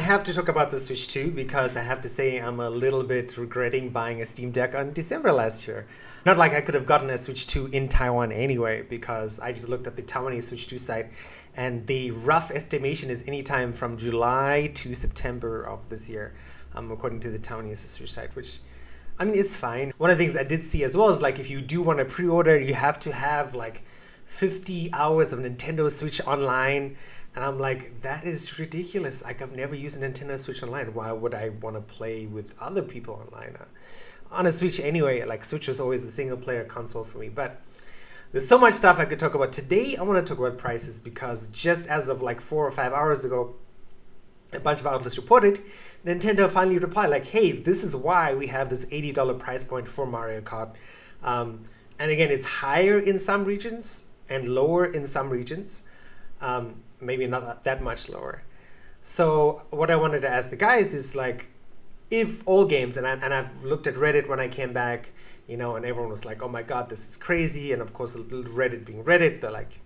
have to talk about the Switch 2 because I have to say I'm a little bit regretting buying a Steam Deck on December last year. Not like I could have gotten a Switch 2 in Taiwan anyway, because I just looked at the Taiwanese Switch 2 site and the rough estimation is anytime from July to September of this year, according to the Taiwanese Switch site, which, I mean, it's fine. One of the things I did see as well is like if you do want to pre-order, you have to have like 50 hours of Nintendo Switch Online. And I'm like, that is ridiculous. Like, I've never used a Nintendo Switch Online. Why would I want to play with other people online? On a Switch anyway, like Switch was always a single player console for me. But there's so much stuff I could talk about. Today, I want to talk about prices because just as of like 4 or 5 hours ago, a bunch of outlets reported, Nintendo finally replied like, hey, this is why we have this $80 price point for Mario Kart. And again, it's higher in some regions and lower in some regions. Maybe not that much lower. So what I wanted to ask the guys is like, if all games, and I've looked at Reddit when I came back, you know, and everyone was like, oh my God, this is crazy. And of course, Reddit being Reddit, they're like,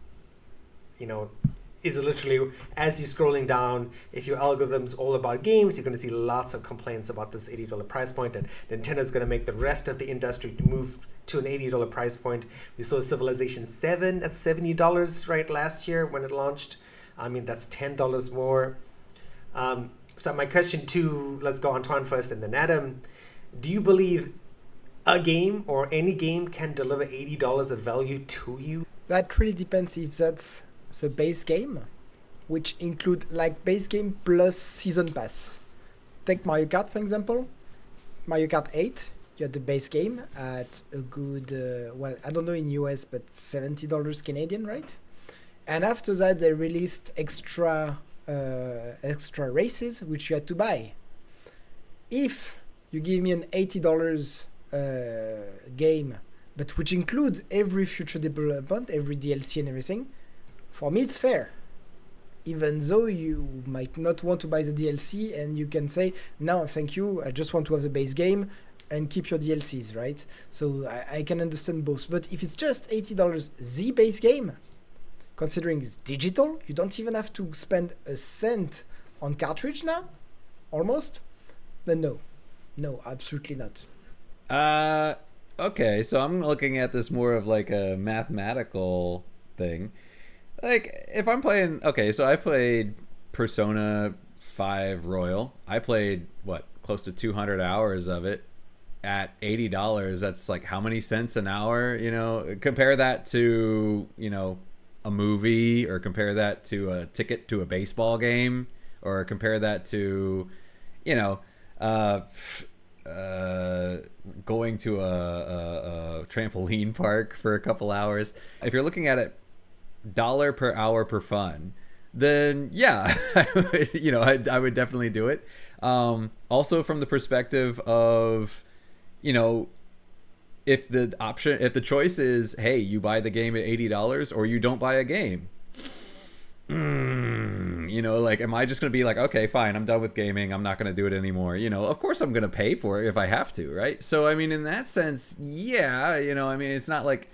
you know, it's literally, as you're scrolling down, if your algorithm's all about games, you're going to see lots of complaints about this $80 price point, and Nintendo's going to make the rest of the industry move to an $80 price point. We saw Civilization 7 at $70 right last year when it launched. I mean, that's $10 more. So my question to, let's go Antoine first and then Adam. Do you believe a game or any game can deliver $80 of value to you? That really depends if that's the base game, which include like base game plus season pass. Take Mario Kart, for example. Mario Kart 8, you had the base game at a good, well, I don't know in US, but $70 Canadian, right? And after that, they released extra races, which you had to buy. If you give me an $80 game, but which includes every future development, every DLC and everything, for me it's fair. Even though you might not want to buy the DLC and you can say, no, thank you, I just want to have the base game and keep your DLCs, right? So I can understand both. But if it's just $80 the base game, considering it's digital, you don't even have to spend a cent on cartridge now, almost, then no, absolutely not. Okay, so I'm looking at this more of like a mathematical thing. Like, if I'm playing, okay, so I played Persona 5 Royal. I played, close to 200 hours of it at $80. That's like how many cents an hour, you know? Compare that to, you know, a movie, or compare that to a ticket to a baseball game, or compare that to, you know, going to a trampoline park for a couple hours. If you're looking at it dollar per hour per fun, then yeah, you know, I would definitely do it. Also from the perspective of, you know, if the choice is, hey, you buy the game at $80 or you don't buy a game, you know, like, am I just going to be like, okay, fine, I'm done with gaming, I'm not going to do it anymore? You know, of course I'm going to pay for it if I have to, right? So, I mean, in that sense, yeah, you know, I mean, it's not like,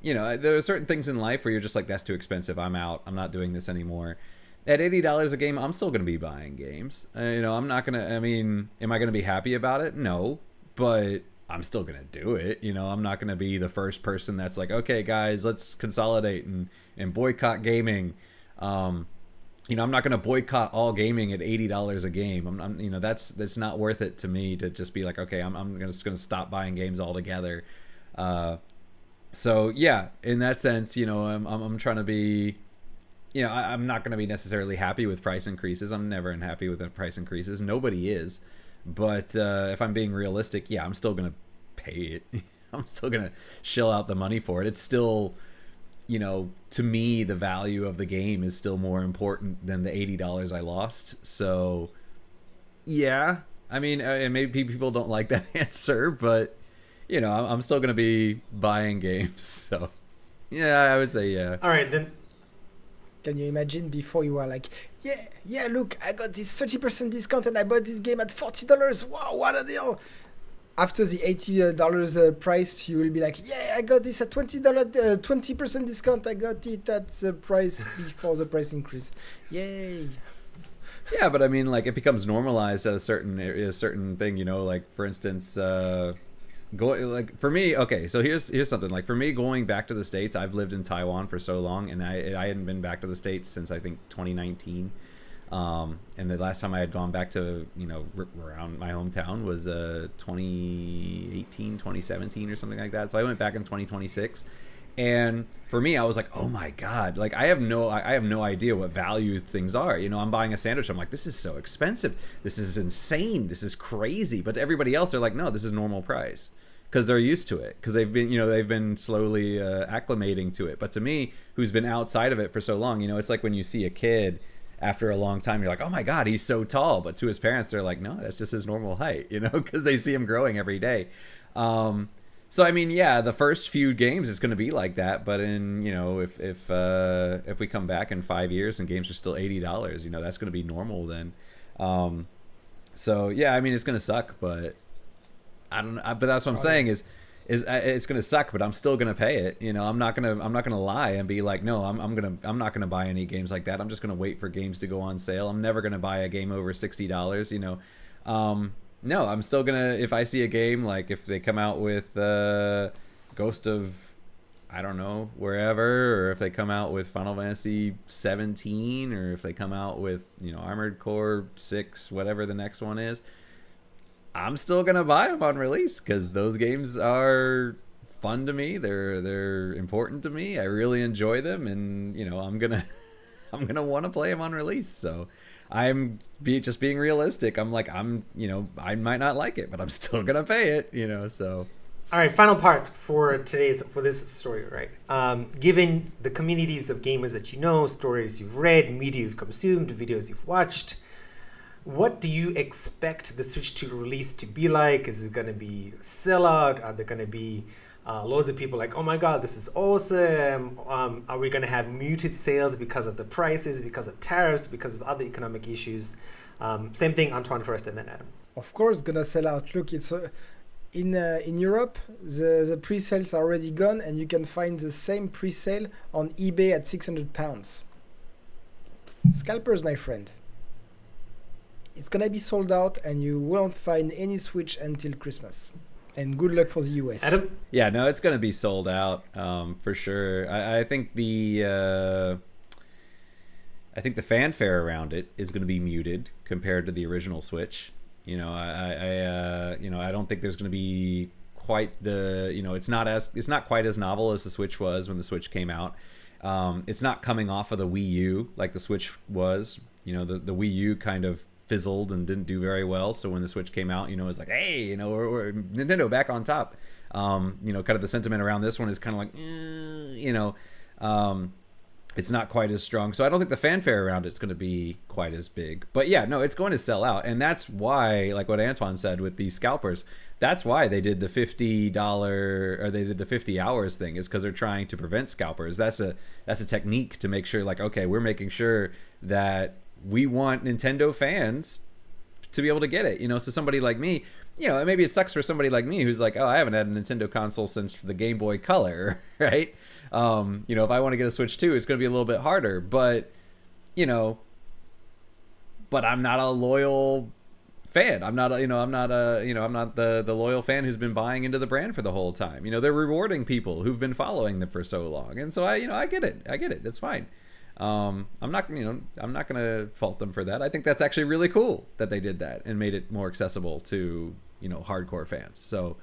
you know, there are certain things in life where you're just like, that's too expensive, I'm out, I'm not doing this anymore. At $80 a game, I'm still going to be buying games. You know, I'm not going to, I mean, am I going to be happy about it? No, but I'm still going to do it. You know, I'm not going to be the first person that's like, okay, guys, let's consolidate and boycott gaming. You know, I'm not going to boycott all gaming at $80 a game. I'm you know, that's not worth it to me to just be like, okay, I'm just going to stop buying games altogether. So yeah, in that sense, you know, I'm trying to be, you know, I'm not going to be necessarily happy with price increases. I'm never unhappy with the price increases. Nobody is. But if I'm being realistic, yeah, I'm still going to pay it. I'm still going to shell out the money for it. It's still, you know, to me, the value of the game is still more important than the $80 I lost. So, yeah, I mean, and maybe people don't like that answer, but, you know, I'm still going to be buying games. So, yeah, I would say yeah. All right, then. Can you imagine before you were like, yeah, look, I got this 30% discount and I bought this game at $40. Wow, what a deal. After the $80 price, you will be like, yeah, I got this at $20, 20% discount. I got it at the price before the price increase. Yay. Yeah, but I mean, like, it becomes normalized at a certain thing, you know. Like, for instance, like for me, okay. So here's something. Like for me, going back to the States, I've lived in Taiwan for so long, and I hadn't been back to the States since I think 2019. And the last time I had gone back to, you know, around my hometown was 2018, 2017 or something like that. So I went back in 2026. And for me, I was like, oh my God, like I have no idea what value things are. You know, I'm buying a sandwich. I'm like, this is so expensive. This is insane. This is crazy. But to everybody else, they're like, no, this is normal price, because they're used to it, because they've been slowly acclimating to it. But to me, who's been outside of it for so long, you know, it's like when you see a kid after a long time, you're like, oh my God, he's so tall. But to his parents, they're like, no, that's just his normal height, you know, because they see him growing every day. So I mean, yeah, the first few games is going to be like that, but in, you know, if we come back in 5 years and games are still $80, you know, that's going to be normal then. So yeah, I mean, it's going to suck, but I don't know. But that's what I'm saying is it's going to suck, but I'm still going to pay it. You know, I'm not going to lie and be like, no, I'm not going to buy any games like that. I'm just going to wait for games to go on sale. I'm never going to buy a game over $60, you know. No, I'm still gonna, if I see a game, like if they come out with Ghost of, I don't know, wherever, or if they come out with Final Fantasy 17, or if they come out with, you know, Armored Core 6, whatever the next one is, I'm still gonna buy them on release, because those games are fun to me. They're important to me. I really enjoy them, and you know, I'm gonna want to play them on release. So I'm just being realistic. I'm like, you know, I might not like it, but I'm still gonna pay it, you know. So all right, final part for this story, right? Given the communities of gamers that you know, stories you've read, media you've consumed, videos you've watched, what do you expect the Switch 2 release to be like? Is it going to be a sellout? Are there going to be loads of people like, oh my God, this is awesome? Are we going to have muted sales because of the prices, because of tariffs, because of other economic issues? Same thing, Antoine first, and then Adam. Of course, gonna sell out. Look, it's in Europe, the pre-sales are already gone, and you can find the same pre-sale on eBay at £600. Scalpers, my friend. It's gonna be sold out, and you won't find any Switch until Christmas. And good luck for the US. Adam? Yeah, no, it's gonna be sold out for sure. I think the fanfare around it is going to be muted compared to the original Switch. You know, I don't think there's going to be quite the, you know, it's not quite as novel as the Switch was when the Switch came out. It's not coming off of the Wii U like the Switch was. You know, the Wii U kind of fizzled and didn't do very well. So when the Switch came out, you know, it was like, hey, you know, or Nintendo back on top. You know, kind of the sentiment around this one is kind of like, you know, it's not quite as strong. So I don't think the fanfare around it's going to be quite as big. But yeah, no, it's going to sell out. And that's why, like what Antoine said with these scalpers, that's why they did the $50 or they did the 50 hours thing, is because they're trying to prevent scalpers. That's a technique to make sure, like, okay, we're making sure that we want Nintendo fans to be able to get it. You know, so somebody like me, you know, maybe it sucks for somebody like me who's like, oh, I haven't had a Nintendo console since the Game Boy Color, right? You know, if I want to get a Switch 2, it's going to be a little bit harder, but, you know, but I'm not a loyal fan. I'm not the loyal fan who's been buying into the brand for the whole time. You know, they're rewarding people who've been following them for so long. And so I get it. It's fine. I'm not going to fault them for that. I think that's actually really cool that they did that and made it more accessible to, you know, hardcore fans. So,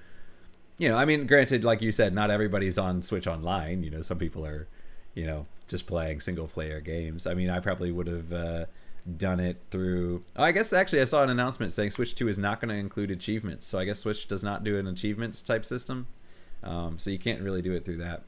you know, I mean, granted, like you said, not everybody's on Switch Online. You know, some people are, you know, just playing single player games. I mean, I probably would have done it through, I guess actually I saw an announcement saying Switch 2 is not going to include achievements. So I guess Switch does not do an achievements type system. So you can't really do it through that.